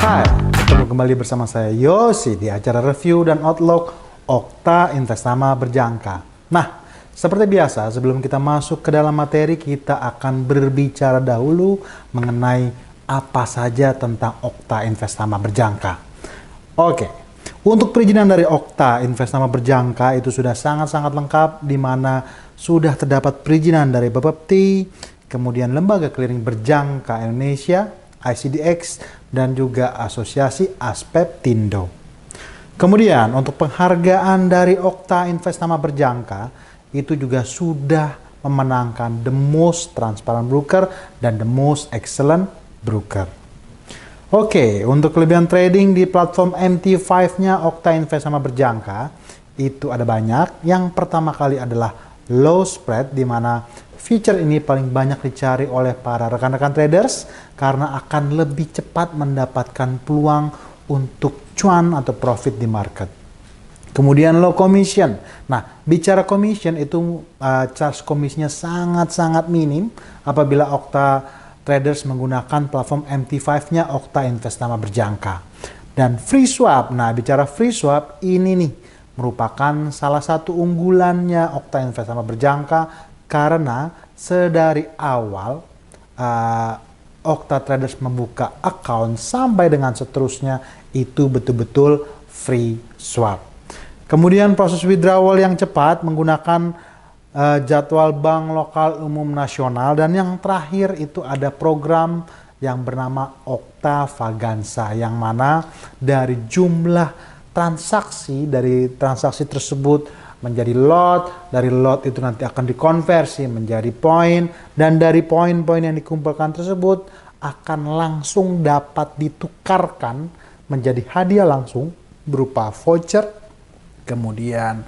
Hai, ketemu kembali bersama saya Yosi di acara review dan outlook Okta Investama Berjangka. Nah, seperti biasa sebelum kita masuk ke dalam materi, kita akan berbicara dahulu mengenai apa saja tentang Okta Investama Berjangka. Oke, untuk perizinan dari Okta Investama Berjangka itu sudah sangat-sangat lengkap, di mana sudah terdapat perizinan dari Bapepti, kemudian Lembaga Clearing Berjangka Indonesia, ICDX, dan juga Asosiasi Aspeptindo. Kemudian untuk penghargaan dari Okta Investama Berjangka itu juga sudah memenangkan The Most Transparent Broker dan The Most Excellent Broker. Oke, untuk kelebihan trading di platform MT5-nya Okta Investama Berjangka itu ada banyak. Yang pertama kali adalah low spread, di mana feature ini paling banyak dicari oleh para rekan-rekan traders karena akan lebih cepat mendapatkan peluang untuk cuan atau profit di market. Kemudian low commission. Nah, bicara commission itu charge commissionnya sangat-sangat minim apabila Okta traders menggunakan platform MT5-nya Okta Investama Berjangka. Dan free swap. Nah, bicara free swap ini nih merupakan salah satu unggulannya Okta Investama Berjangka karena sedari awal Okta traders membuka account sampai dengan seterusnya itu betul-betul free swap. Kemudian proses withdrawal yang cepat menggunakan jadwal bank lokal umum nasional, dan yang terakhir itu ada program yang bernama Okta Vagansa, yang mana dari jumlah transaksi tersebut menjadi lot, dari lot itu nanti akan dikonversi menjadi poin, dan dari poin-poin yang dikumpulkan tersebut akan langsung dapat ditukarkan menjadi hadiah langsung berupa voucher, kemudian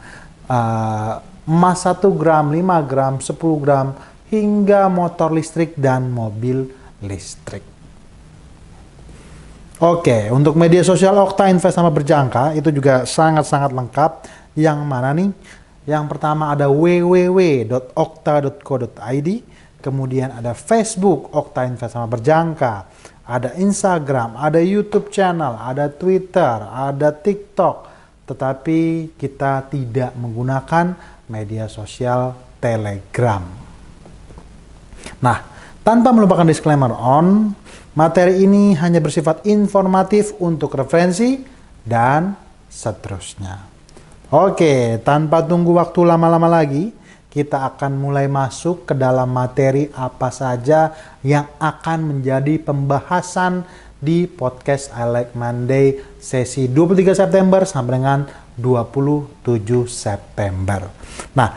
emas 1 gram, 5 gram, 10 gram, hingga motor listrik dan mobil listrik. Oke, untuk media sosial Okta Investama Berjangka itu juga sangat-sangat lengkap. Yang mana nih? Yang pertama ada www.okta.co.id, kemudian ada Facebook Okta Investama Berjangka, ada Instagram, ada YouTube channel, ada Twitter, ada TikTok, tetapi kita tidak menggunakan media sosial Telegram. Nah, tanpa melupakan disclaimer on, materi ini hanya bersifat informatif untuk referensi dan seterusnya. Oke, tanpa tunggu waktu lama-lama lagi, kita akan mulai masuk ke dalam materi apa saja yang akan menjadi pembahasan di podcast I Like Monday sesi 23 September sampai dengan 27 September. Nah,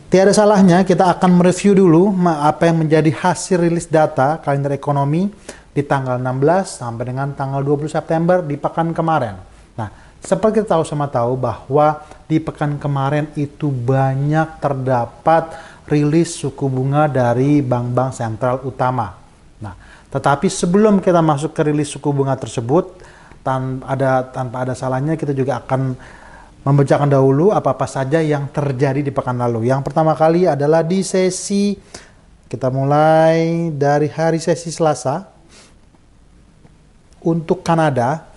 tiada salahnya kita akan mereview dulu apa yang menjadi hasil rilis data kalender ekonomi di tanggal 16 sampai dengan tanggal 20 September di pekan kemarin. Nah, seperti kita tahu bahwa di pekan kemarin itu banyak terdapat rilis suku bunga dari bank-bank sentral utama. Nah, tetapi sebelum kita masuk ke rilis suku bunga tersebut, tanpa ada salahnya kita juga akan membacakan dahulu apa-apa saja yang terjadi di pekan lalu. Yang pertama kali adalah di sesi, kita mulai dari hari sesi Selasa. Untuk Kanada,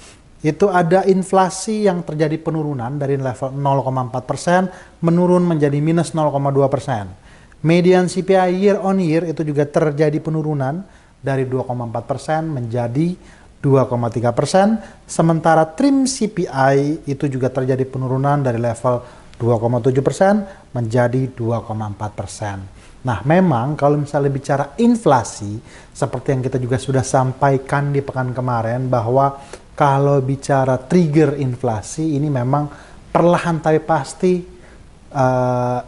itu ada inflasi yang terjadi penurunan dari level 0,4% menurun menjadi minus 0,2%. Median CPI year on year itu juga terjadi penurunan dari 2,4% menjadi 2,3%. Sementara trim CPI itu juga terjadi penurunan dari level 2,7% menjadi 2,4%. Nah, memang kalau misalnya bicara inflasi, seperti yang kita juga sudah sampaikan di pekan kemarin, bahwa kalau bicara trigger inflasi ini memang perlahan tapi pasti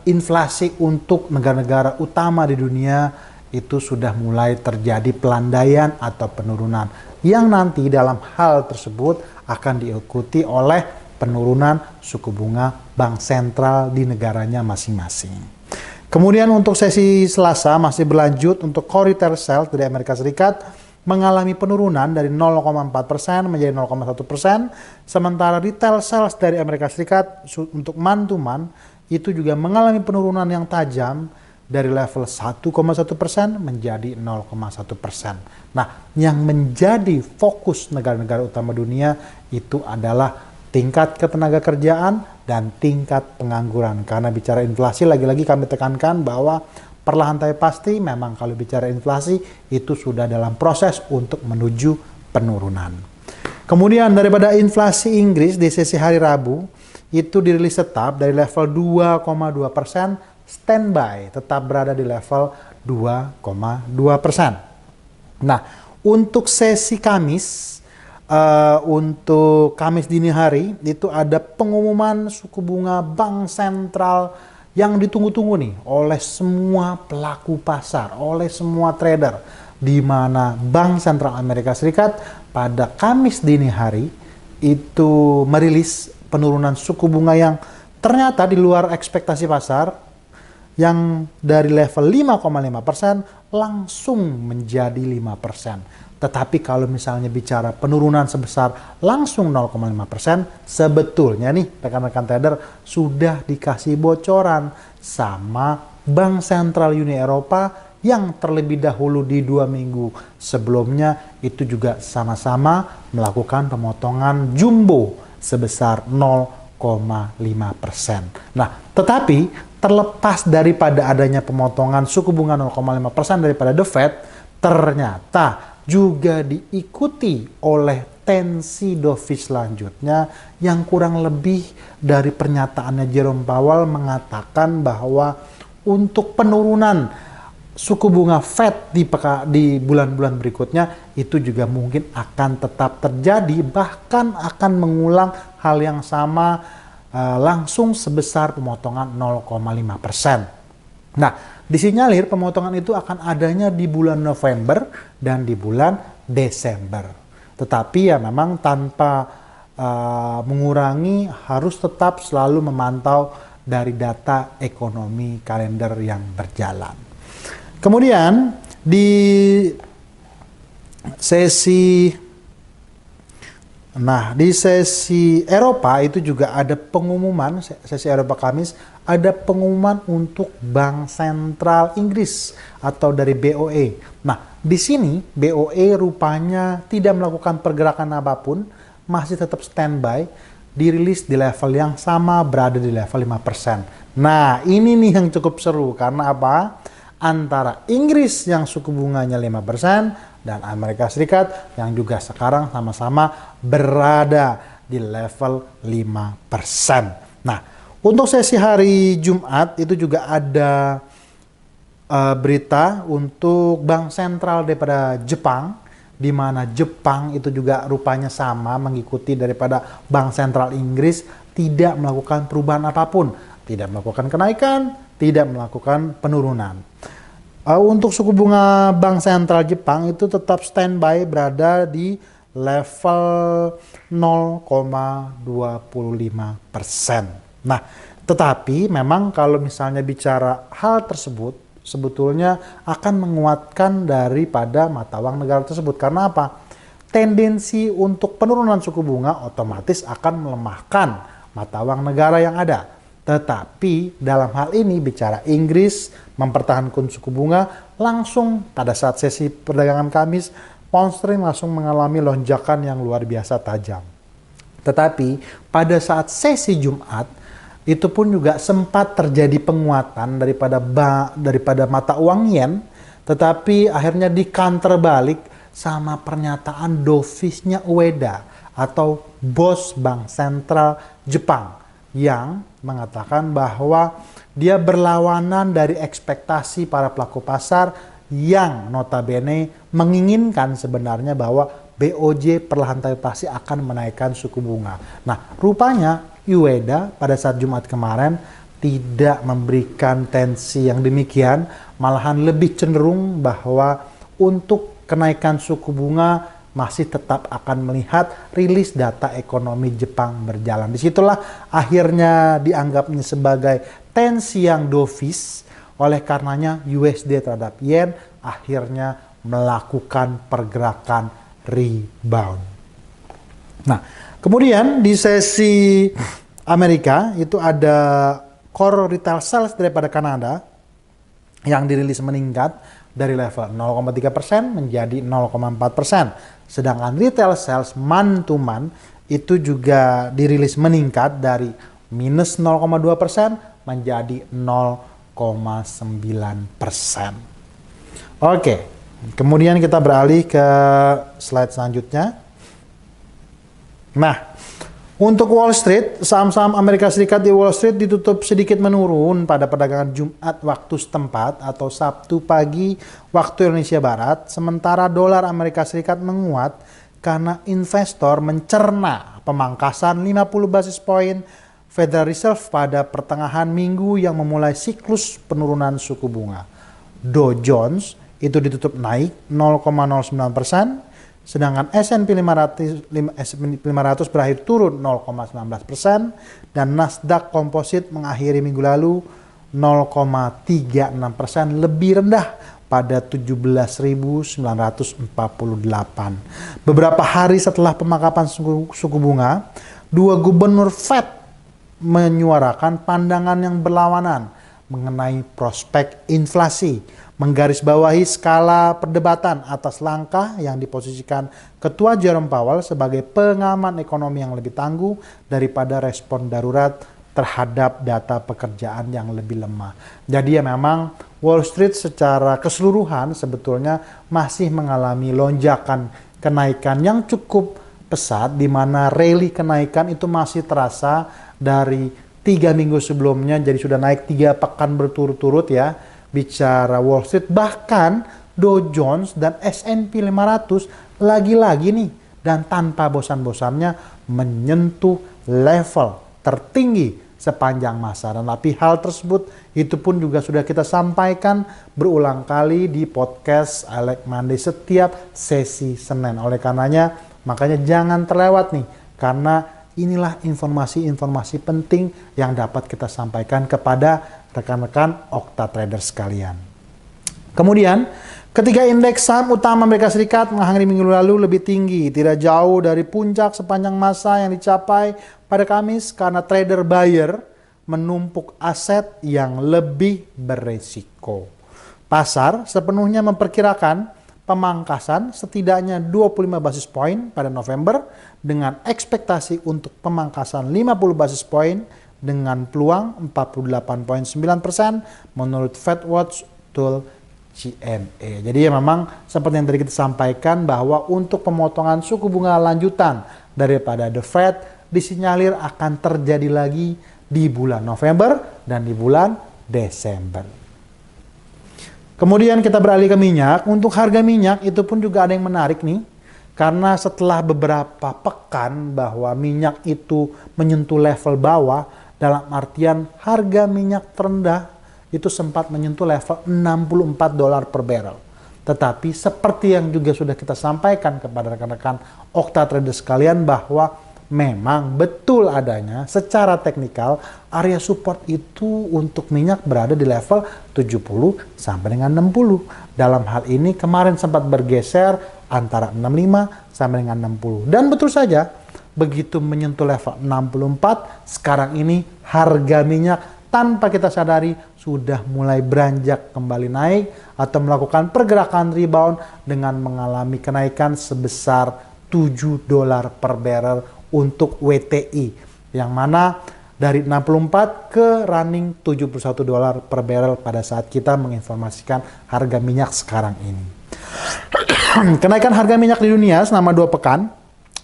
inflasi untuk negara-negara utama di dunia itu sudah mulai terjadi pelandaian atau penurunan, yang nanti dalam hal tersebut akan diikuti oleh penurunan suku bunga bank sentral di negaranya masing-masing. Kemudian untuk sesi Selasa masih berlanjut untuk core retail sales dari Amerika Serikat mengalami penurunan dari 0,4% menjadi 0,1%, sementara retail sales dari Amerika Serikat untuk month to month itu juga mengalami penurunan yang tajam dari level 1,1% menjadi 0,1%. Nah, yang menjadi fokus negara-negara utama dunia itu adalah tingkat ketenaga kerjaan dan tingkat pengangguran. Karena bicara inflasi, lagi-lagi kami tekankan bahwa perlahan tapi pasti memang kalau bicara inflasi itu sudah dalam proses untuk menuju penurunan. Kemudian daripada inflasi Inggris di sesi hari Rabu, itu dirilis tetap dari level 2,2%, standby tetap berada di level 2,2%. Nah, untuk sesi Kamis, untuk Kamis dini hari, itu ada pengumuman suku bunga Bank Sentral yang ditunggu-tunggu nih oleh semua pelaku pasar, oleh semua trader, di mana Bank Sentral Amerika Serikat pada Kamis dini hari itu merilis penurunan suku bunga yang ternyata di luar ekspektasi pasar, yang dari level 5,5% langsung menjadi 5%. Tetapi kalau misalnya bicara penurunan sebesar langsung 0,5%, sebetulnya nih rekan-rekan trader sudah dikasih bocoran sama Bank Sentral Uni Eropa yang terlebih dahulu di 2 minggu sebelumnya itu juga sama-sama melakukan pemotongan jumbo sebesar 0,5%. Nah, tetapi terlepas daripada adanya pemotongan suku bunga 0,5% daripada The Fed, ternyata juga diikuti oleh tensi dovish selanjutnya yang kurang lebih dari pernyataannya Jerome Powell mengatakan bahwa untuk penurunan suku bunga Fed di bulan-bulan berikutnya itu juga mungkin akan tetap terjadi, bahkan akan mengulang hal yang sama langsung sebesar pemotongan 0,5%. Nah, disinyalir pemotongan itu akan adanya di bulan November dan di bulan Desember. Tetapi ya memang tanpa mengurangi harus tetap selalu memantau dari data ekonomi kalender yang berjalan. Kemudian di sesi Eropa itu juga ada pengumuman, sesi Eropa Kamis, ada pengumuman untuk Bank Sentral Inggris atau dari BOE. Nah, di sini BOE rupanya tidak melakukan pergerakan apapun, masih tetap standby, dirilis di level yang sama, berada di level 5%. Nah, ini nih yang cukup seru, karena apa? Antara Inggris yang suku bunganya 5%, dan Amerika Serikat yang juga sekarang sama-sama berada di level 5%. Nah, untuk sesi hari Jumat itu juga ada berita untuk Bank Sentral daripada Jepang, di mana Jepang itu juga rupanya sama mengikuti daripada Bank Sentral Inggris, tidak melakukan perubahan apapun, tidak melakukan kenaikan, tidak melakukan penurunan. Untuk suku bunga Bank Sentral Jepang itu tetap standby berada di level 0,25%. Nah, tetapi memang kalau misalnya bicara hal tersebut, sebetulnya akan menguatkan daripada mata uang negara tersebut. Karena apa? Tendensi untuk penurunan suku bunga otomatis akan melemahkan mata uang negara yang ada. Tetapi dalam hal ini bicara Inggris mempertahankan suku bunga, langsung pada saat sesi perdagangan Kamis, pound sterling langsung mengalami lonjakan yang luar biasa tajam. Tetapi pada saat sesi Jumat, itu pun juga sempat terjadi penguatan daripada mata uang yen, tetapi akhirnya di-counter balik sama pernyataan dovishnya Ueda atau bos Bank Sentral Jepang, yang mengatakan bahwa dia berlawanan dari ekspektasi para pelaku pasar yang notabene menginginkan sebenarnya bahwa BOJ perlahan tapi pasti akan menaikkan suku bunga. Nah, rupanya Ueda pada saat Jumat kemarin tidak memberikan tensi yang demikian, malahan lebih cenderung bahwa untuk kenaikan suku bunga masih tetap akan melihat rilis data ekonomi Jepang berjalan. Disitulah akhirnya dianggapnya sebagai tensi yang dovish, oleh karenanya USD terhadap yen akhirnya melakukan pergerakan rebound. Nah, kemudian di sesi Amerika itu ada core retail sales daripada Kanada yang dirilis meningkat dari level 0,3% menjadi 0,4%. Sedangkan retail sales month to month itu juga dirilis meningkat dari minus 0,2% menjadi 0,9%. Oke, kemudian kita beralih ke slide selanjutnya. Nah, untuk Wall Street, saham-saham Amerika Serikat di Wall Street ditutup sedikit menurun pada perdagangan Jumat waktu setempat atau Sabtu pagi waktu Indonesia Barat, sementara dolar Amerika Serikat menguat karena investor mencerna pemangkasan 50 basis poin Federal Reserve pada pertengahan minggu yang memulai siklus penurunan suku bunga. Dow Jones itu ditutup naik 0,09%, sedangkan S&P 500 berakhir turun 0,19% dan Nasdaq Composite mengakhiri minggu lalu 0,36% lebih rendah pada 17.948. Beberapa hari setelah pemangkasan suku bunga, dua gubernur Fed menyuarakan pandangan yang berlawanan mengenai prospek inflasi, menggarisbawahi skala perdebatan atas langkah yang diposisikan Ketua Jerome Powell sebagai pengaman ekonomi yang lebih tangguh daripada respon darurat terhadap data pekerjaan yang lebih lemah. Jadi ya memang Wall Street secara keseluruhan sebetulnya masih mengalami lonjakan kenaikan yang cukup pesat, di mana rally kenaikan itu masih terasa dari 3 minggu sebelumnya, jadi sudah naik 3 pekan berturut-turut ya. Bicara Wall Street, bahkan Dow Jones dan S&P 500 lagi-lagi nih dan tanpa bosan-bosannya menyentuh level tertinggi sepanjang masa. Dan tapi hal tersebut itu pun juga sudah kita sampaikan berulang kali di podcast I Like Monday setiap sesi Senin. Oleh karenanya makanya jangan terlewat nih, karena inilah informasi-informasi penting yang dapat kita sampaikan kepada rekan-rekan Okta Trader sekalian. Kemudian, ketika indeks saham utama Amerika Serikat mengakhiri minggu lalu lebih tinggi, tidak jauh dari puncak sepanjang masa yang dicapai pada Kamis karena trader buyer menumpuk aset yang lebih beresiko. Pasar sepenuhnya memperkirakan pemangkasan setidaknya 25 basis poin pada November dengan ekspektasi untuk pemangkasan 50 basis poin dengan peluang 48,9% menurut FedWatch Tool CME. Jadi ya memang seperti yang tadi kita sampaikan bahwa untuk pemotongan suku bunga lanjutan daripada The Fed disinyalir akan terjadi lagi di bulan November dan di bulan Desember. Kemudian kita beralih ke minyak. Untuk harga minyak itu pun juga ada yang menarik nih. Karena setelah beberapa pekan bahwa minyak itu menyentuh level bawah, dalam artian harga minyak terendah itu sempat menyentuh level $64 per barrel. Tetapi seperti yang juga sudah kita sampaikan kepada rekan-rekan Okta Trader sekalian bahwa memang betul adanya secara teknikal area support itu untuk minyak berada di level 70 sampai dengan 60. Dalam hal ini kemarin sempat bergeser antara 65 sampai dengan 60. Dan betul saja begitu menyentuh level 64, sekarang ini harga minyak tanpa kita sadari sudah mulai beranjak kembali naik atau melakukan pergerakan rebound dengan mengalami kenaikan sebesar $7 per barrel untuk WTI, yang mana dari 64 ke running $71 per barrel pada saat kita menginformasikan harga minyak sekarang ini. Kenaikan harga minyak di dunia selama 2 pekan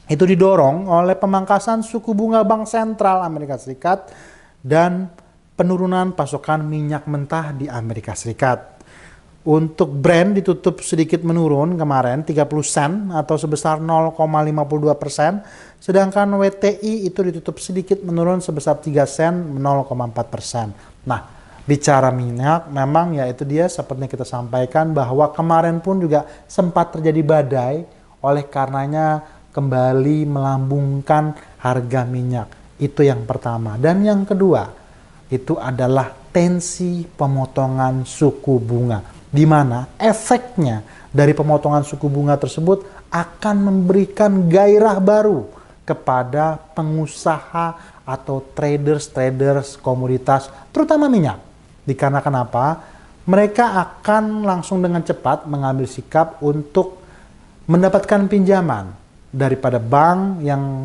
itu didorong oleh pemangkasan suku bunga Bank Sentral Amerika Serikat dan penurunan pasokan minyak mentah di Amerika Serikat. Untuk Brent ditutup sedikit menurun kemarin 30 sen atau sebesar 0,52%, sedangkan WTI itu ditutup sedikit menurun sebesar 3 sen 0,4%. Nah, bicara minyak memang ya itu dia seperti yang kita sampaikan bahwa kemarin pun juga sempat terjadi badai, oleh karenanya kembali melambungkan harga minyak. Itu yang pertama. Dan yang kedua, itu adalah tensi pemotongan suku bunga, di mana efeknya dari pemotongan suku bunga tersebut akan memberikan gairah baru kepada pengusaha atau traders komoditas, terutama minyak. Dikarenakan apa? mereka akan langsung dengan cepat mengambil sikap untuk mendapatkan pinjaman daripada bank yang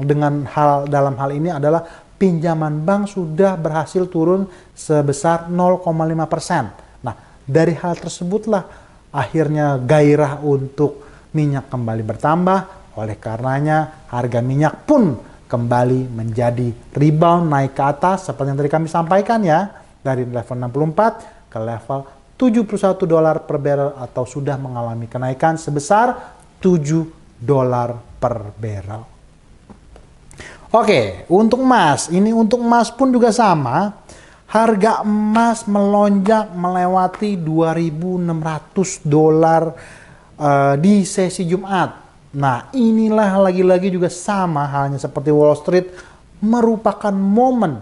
dalam hal ini adalah pinjaman bank sudah berhasil turun sebesar 0,5%. Nah, dari hal tersebutlah akhirnya gairah untuk minyak kembali bertambah. Oleh karenanya harga minyak pun kembali menjadi rebound naik ke atas seperti yang tadi kami sampaikan ya, dari level 64 ke level $71 per barrel atau sudah mengalami kenaikan sebesar $7 per barrel. Oke, untuk emas, ini untuk emas pun juga sama. Harga emas melonjak melewati $2.600 di sesi Jumat. Nah, inilah lagi-lagi juga sama halnya seperti Wall Street, merupakan momen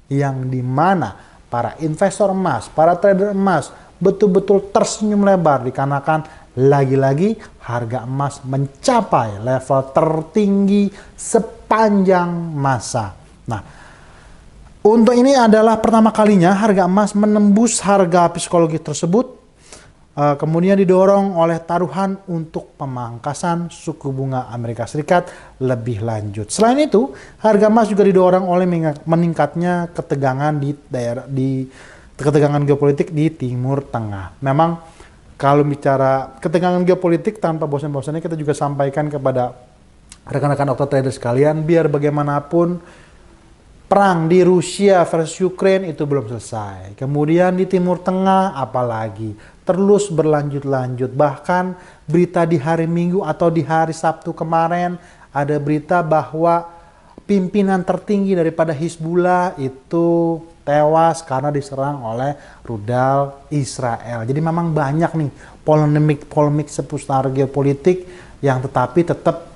yang dimana para investor emas, para trader emas betul-betul tersenyum lebar dikarenakan lagi-lagi harga emas mencapai level tertinggi sepanjang masa. Nah, untuk ini adalah pertama kalinya harga emas menembus harga psikologi tersebut, kemudian didorong oleh taruhan untuk pemangkasan suku bunga Amerika Serikat lebih lanjut. Selain itu, harga emas juga didorong oleh meningkatnya ketegangan ketegangan geopolitik di Timur Tengah. Memang kalau bicara ketegangan geopolitik tanpa bosan-bosannya kita juga sampaikan kepada rekan-rekan Okta Trader sekalian, biar bagaimanapun perang di Rusia versus Ukraine itu belum selesai. Kemudian di Timur Tengah apalagi terus berlanjut-lanjut. Bahkan berita di hari Minggu atau di hari Sabtu kemarin ada berita bahwa pimpinan tertinggi daripada Hizbullah itu tewas karena diserang oleh rudal Israel. Jadi memang banyak nih polemik seputar geopolitik yang tetapi tetap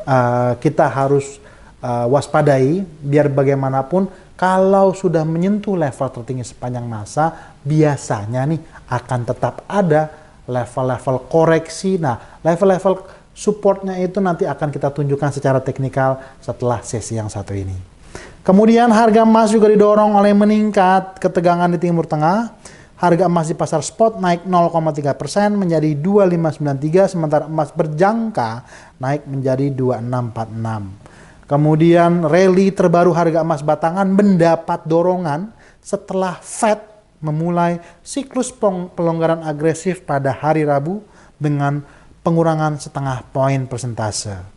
kita harus waspadai, biar bagaimanapun kalau sudah menyentuh level tertinggi sepanjang masa biasanya nih akan tetap ada level-level koreksi. Nah, level-level supportnya itu nanti akan kita tunjukkan secara teknikal setelah sesi yang satu ini. Kemudian harga emas juga didorong oleh meningkat ketegangan di Timur Tengah. Harga emas di pasar spot naik 0,3% menjadi 2593, sementara emas berjangka naik menjadi 2646. Kemudian rally terbaru harga emas batangan mendapat dorongan setelah Fed memulai siklus pelonggaran agresif pada hari Rabu dengan pengurangan setengah poin persentase.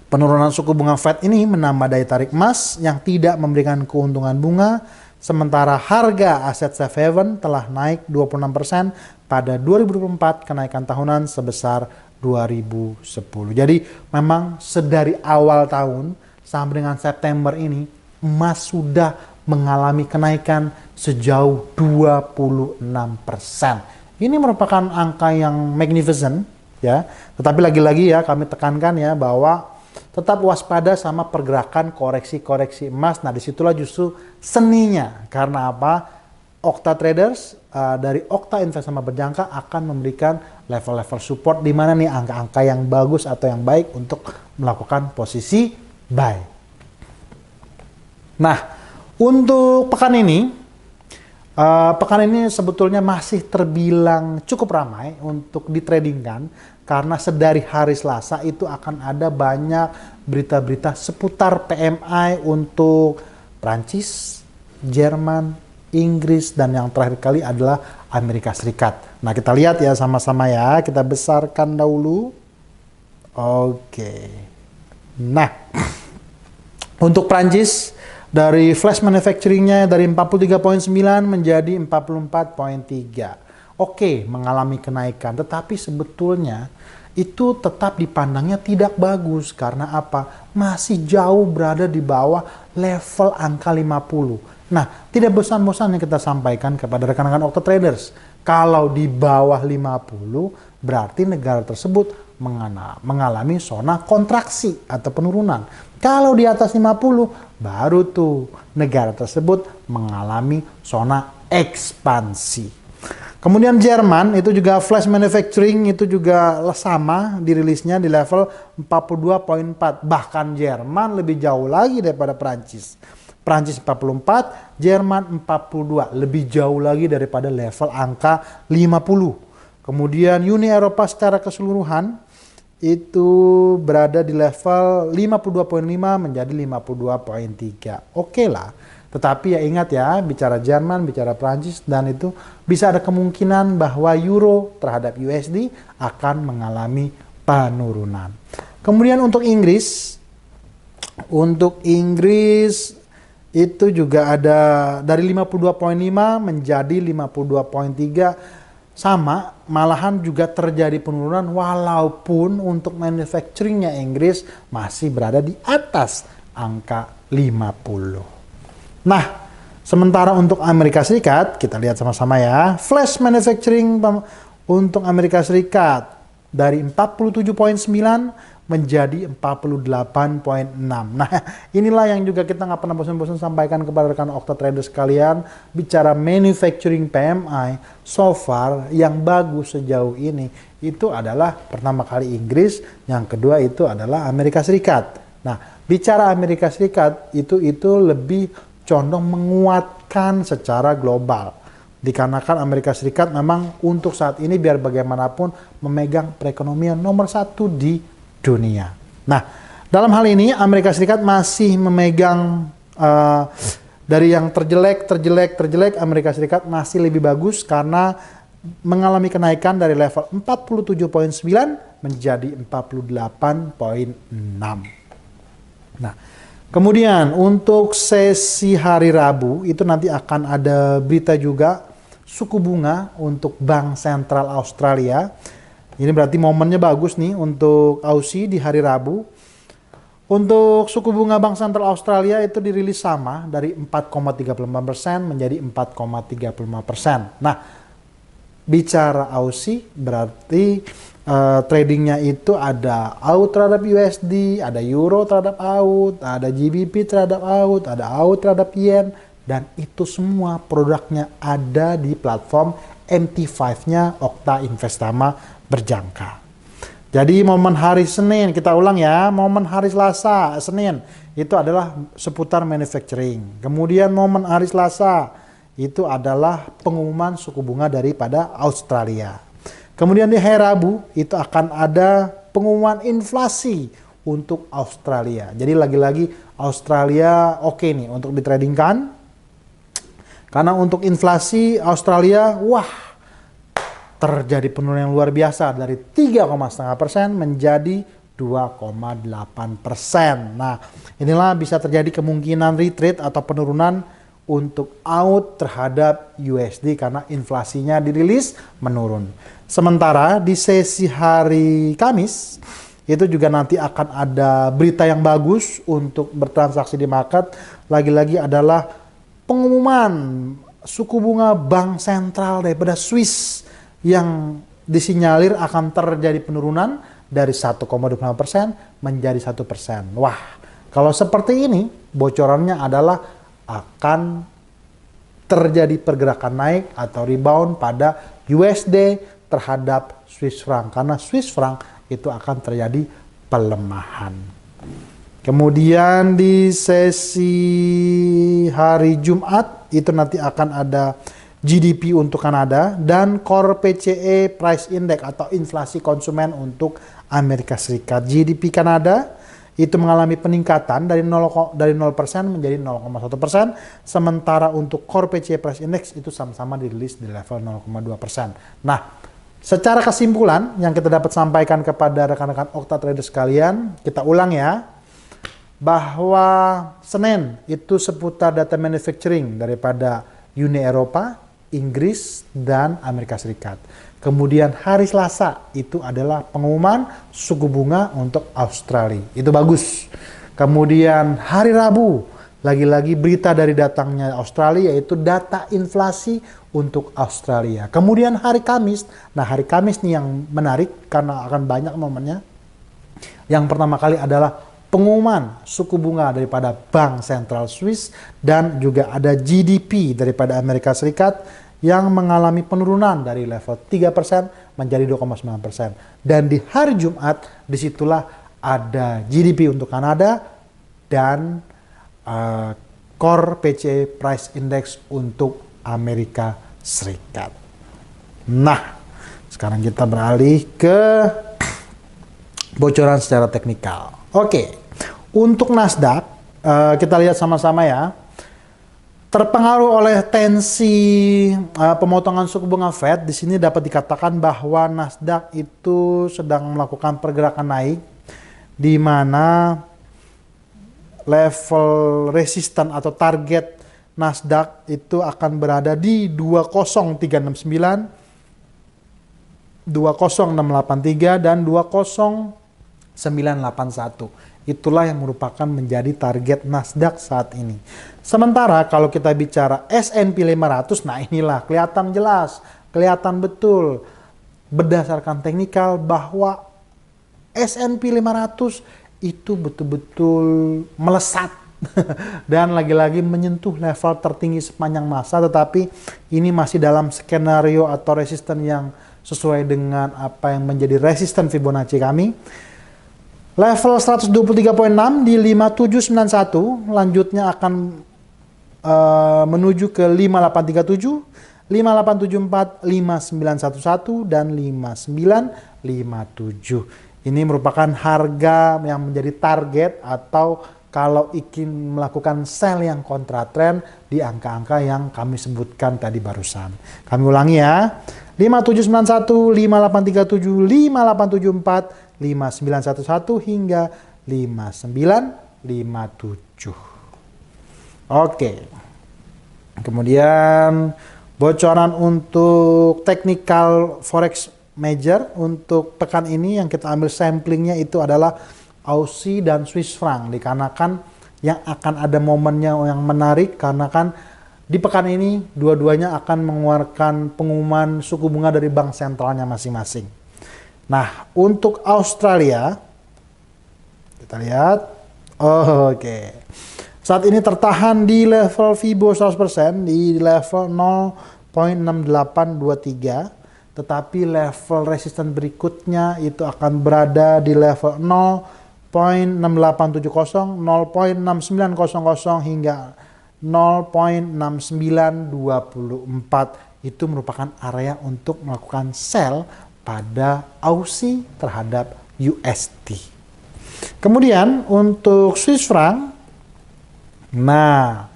Penurunan suku bunga Fed ini menambah daya tarik emas yang tidak memberikan keuntungan bunga, sementara harga aset safe haven telah naik 26% pada 2024, kenaikan tahunan sebesar 2010. Jadi memang sedari awal tahun sampai dengan September ini emas sudah mengalami kenaikan sejauh 26%. Ini merupakan angka yang magnificent ya. Tetapi lagi-lagi ya kami tekankan ya bahwa tetap waspada sama pergerakan koreksi-koreksi emas. Nah, disitulah justru seninya. Karena apa? Okta Traders dari Okta Investama Berjangka akan memberikan level-level support di mana nih angka-angka yang bagus atau yang baik untuk melakukan posisi buy. Nah, untuk pekan ini sebetulnya masih terbilang cukup ramai untuk ditradingkan. Karena sedari hari Selasa itu akan ada banyak berita-berita seputar PMI untuk Prancis, Jerman, Inggris, dan yang terakhir kali adalah Amerika Serikat. Nah, kita lihat ya sama-sama ya. Kita besarkan dahulu. Oke. Nah, untuk Prancis dari flash manufacturing-nya dari 43,9 menjadi 44,3. Oke, mengalami kenaikan, tetapi sebetulnya itu tetap dipandangnya tidak bagus. Karena apa? Masih jauh berada di bawah level angka 50. Nah, tidak bosan-bosan yang kita sampaikan kepada rekan-rekan Okta Traders. Kalau di bawah 50, berarti negara tersebut mengalami zona kontraksi atau penurunan. Kalau di atas 50, baru tuh negara tersebut mengalami zona ekspansi. Kemudian Jerman itu juga flash manufacturing itu juga sama dirilisnya di level 42,4. Bahkan Jerman lebih jauh lagi daripada Prancis. Prancis 44, Jerman 42. Lebih jauh lagi daripada level angka 50. Kemudian Uni Eropa secara keseluruhan itu berada di level 52,5 menjadi 52,3. Oke lah. Tetapi ya ingat ya, bicara Jerman, bicara Prancis, dan itu bisa ada kemungkinan bahwa euro terhadap USD akan mengalami penurunan. Kemudian untuk Inggris itu juga ada dari 52,5 menjadi 52,3, sama, malahan juga terjadi penurunan walaupun untuk manufacturingnya Inggris masih berada di atas angka 50. Nah, sementara untuk Amerika Serikat, kita lihat sama-sama ya, flash manufacturing untuk Amerika Serikat dari 47,9 menjadi 48,6. Nah, inilah yang juga kita nggak pernah bosan-bosan sampaikan kepada rekan Okta Traders sekalian. Bicara manufacturing PMI, so far yang bagus sejauh ini itu adalah pertama kali Inggris, yang kedua itu adalah Amerika Serikat. Nah, bicara Amerika Serikat itu lebih condong menguatkan secara global. Dikarenakan Amerika Serikat memang untuk saat ini biar bagaimanapun memegang perekonomian nomor 1 di dunia. Nah, dalam hal ini Amerika Serikat masih memegang dari yang terjelek, Amerika Serikat masih lebih bagus karena mengalami kenaikan dari level 47,9 menjadi 48,6. Nah, kemudian untuk sesi hari Rabu itu nanti akan ada berita juga suku bunga untuk Bank Sentral Australia. Ini berarti momennya bagus nih untuk Aussie di hari Rabu. Untuk suku bunga Bank Sentral Australia itu dirilis sama dari 4,35% menjadi 4,35%. Nah, bicara Aussie berarti tradingnya itu ada AUD terhadap USD, ada Euro terhadap AUD, ada GBP terhadap AUD, ada AUD terhadap Yen, dan itu semua produknya ada di platform MT5-nya Okta Investama Berjangka. Jadi momen hari Senin, kita ulang ya, momen hari Selasa, Senin itu adalah seputar manufacturing. Kemudian momen hari Selasa itu adalah pengumuman suku bunga daripada Australia. Kemudian di hari Rabu itu akan ada pengumuman inflasi untuk Australia. Jadi lagi-lagi Australia oke nih untuk ditradingkan. Karena untuk inflasi Australia, wah, terjadi penurunan yang luar biasa dari 3,5% menjadi 2,8%. Nah, inilah bisa terjadi kemungkinan retreat atau penurunan untuk AUD terhadap USD karena inflasinya dirilis menurun. Sementara di sesi hari Kamis itu juga nanti akan ada berita yang bagus untuk bertransaksi di market. Lagi-lagi adalah pengumuman suku bunga bank sentral daripada Swiss yang disinyalir akan terjadi penurunan dari 1,25% menjadi 1%. Wah, kalau seperti ini bocorannya adalah akan terjadi pergerakan naik atau rebound pada USD terhadap Swiss franc, karena Swiss franc itu akan terjadi pelemahan. Kemudian di sesi hari Jumat itu nanti akan ada GDP untuk Kanada dan Core PCE Price Index atau inflasi konsumen untuk Amerika Serikat. GDP Kanada itu mengalami peningkatan dari 0% menjadi 0,1%, sementara untuk Core PCE Price Index itu sama-sama dirilis di level 0,2%. Nah, secara kesimpulan yang kita dapat sampaikan kepada rekan-rekan Okta Traders sekalian, kita ulang ya, bahwa Senin itu seputar data manufacturing daripada Uni Eropa, Inggris, dan Amerika Serikat. Kemudian hari Selasa itu adalah pengumuman suku bunga untuk Australia. Itu bagus. Kemudian hari Rabu, lagi-lagi berita dari datangnya Australia yaitu data inflasi untuk Australia. Kemudian hari Kamis, nah hari Kamis nih yang menarik karena akan banyak momennya. Yang pertama kali adalah pengumuman suku bunga daripada Bank Sentral Swiss dan juga ada GDP daripada Amerika Serikat yang mengalami penurunan dari level 3% menjadi 2,9%. Dan di hari Jumat disitulah ada GDP untuk Kanada dan Core PCE Price Index untuk Amerika Serikat. Nah, sekarang kita beralih ke bocoran secara teknikal. Oke, untuk Nasdaq kita lihat sama-sama ya. Terpengaruh oleh tensi pemotongan suku bunga Fed, di sini dapat dikatakan bahwa Nasdaq itu sedang melakukan pergerakan naik, di mana level resisten atau target Nasdaq itu akan berada di 20369, 20683 dan 20981. Itulah yang merupakan menjadi target Nasdaq saat ini. Sementara kalau kita bicara S&P 500, nah inilah kelihatan jelas, kelihatan betul berdasarkan teknikal bahwa S&P 500 itu betul-betul melesat dan lagi-lagi menyentuh level tertinggi sepanjang masa, tetapi ini masih dalam skenario atau resisten yang sesuai dengan apa yang menjadi resisten Fibonacci kami. Level 123.6 di 5791, lanjutnya akan menuju ke 5837, 5874, 5911 dan 5957. Ini merupakan harga yang menjadi target atau kalau ingin melakukan sell yang kontra trend di angka-angka yang kami sebutkan tadi barusan. Kami ulangi ya. 5791, 5837, 5874, 5911 hingga 5957. Oke. Kemudian bocoran untuk technical forex major untuk pekan ini yang kita ambil samplingnya itu adalah Aussie dan Swiss franc, dikarenakan yang akan ada momennya yang menarik karena kan di pekan ini dua-duanya akan mengeluarkan pengumuman suku bunga dari bank sentralnya masing-masing. Nah, untuk Australia kita lihat, oke. Saat ini tertahan di level Fibo 100% di level 0.6823, tetapi level resisten berikutnya itu akan berada di level 0.6870, 0.6900 hingga 0.6924. Itu merupakan area untuk melakukan sell pada Aussie terhadap USD. Kemudian untuk Swiss franc, nah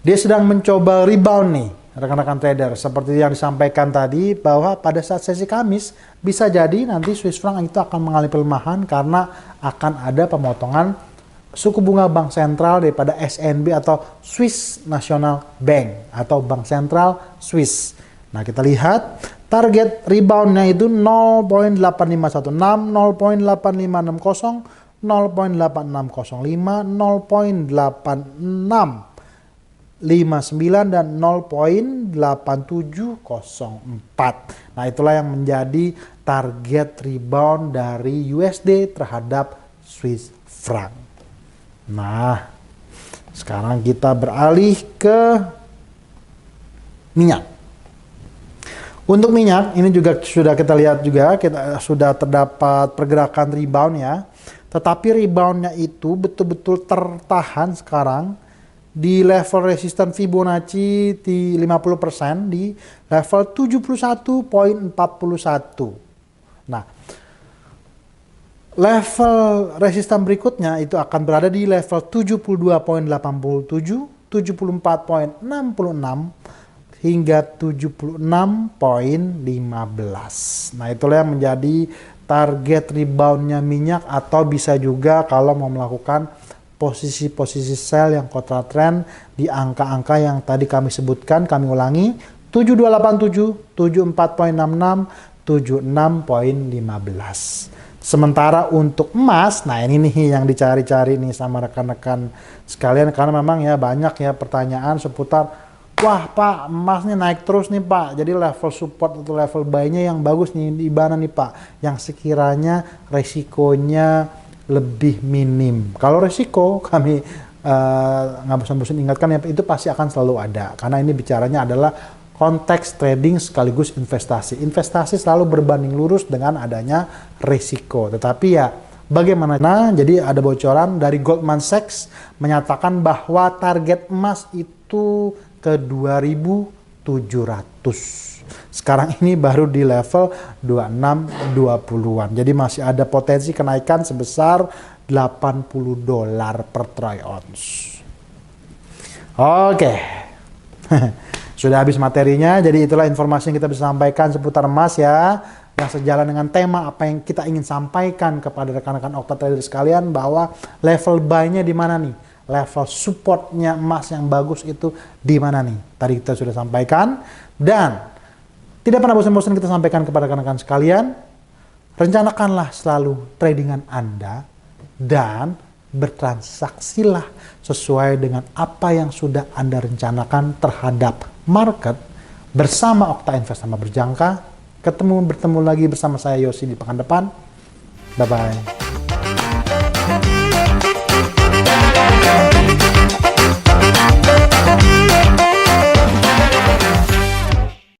dia sedang mencoba rebound nih rekan-rekan trader, seperti yang disampaikan tadi bahwa pada saat sesi Kamis bisa jadi nanti Swiss franc itu akan mengalami pelemahan karena akan ada pemotongan suku bunga bank sentral daripada SNB atau Swiss National Bank atau bank sentral Swiss. Nah, kita lihat target reboundnya itu 0.8516, 0.8560, 0.8605, 0.8659 dan 0.8704. Nah, itulah yang menjadi target rebound dari USD terhadap Swiss franc. Nah, sekarang kita beralih ke minyak. Untuk minyak, ini juga sudah kita lihat juga, kita sudah terdapat pergerakan rebound ya. Tetapi reboundnya itu betul-betul tertahan sekarang di level resisten Fibonacci di 50% di level 71.41. Nah, level resisten berikutnya itu akan berada di level 72.87, 74.66 hingga 76.15. Nah, itulah yang menjadi target reboundnya minyak, atau bisa juga kalau mau melakukan posisi-posisi sell yang kontra trend di angka-angka yang tadi kami sebutkan. Kami ulangi, 7287, 74.66, 76.15. Sementara untuk emas, nah ini nih yang dicari-cari nih sama rekan-rekan sekalian, karena memang ya banyak ya pertanyaan seputar, wah Pak, emasnya naik terus nih Pak, jadi level support atau level buy-nya yang bagus nih di mana nih Pak, yang sekiranya resikonya lebih minim. Kalau resiko kami nggak bosan-bosan ingatkan ya, itu pasti akan selalu ada, karena ini bicaranya adalah konteks trading sekaligus investasi. Investasi selalu berbanding lurus dengan adanya risiko. Tetapi ya Bagaimana? Nah, jadi ada bocoran dari Goldman Sachs menyatakan bahwa target emas itu ke 2.700. Sekarang ini baru di level 26-20-an. Jadi masih ada potensi kenaikan sebesar $80 per troy ounce. Oke. Sudah habis materinya, jadi itulah informasi yang kita bisa sampaikan seputar emas ya. Yang sejalan dengan tema apa yang kita ingin sampaikan kepada rekan-rekan Okta Trader sekalian, bahwa level buy-nya di mana nih? Level supportnya emas yang bagus itu di mana nih? Tadi kita sudah sampaikan, dan tidak pernah bosan-bosan kita sampaikan kepada rekan-rekan sekalian, rencanakanlah selalu tradingan Anda dan bertransaksilah sesuai dengan apa yang sudah Anda rencanakan terhadap market bersama Okta Invest Sama Berjangka. Bertemu lagi bersama saya Yosi di pekan depan. Bye-bye.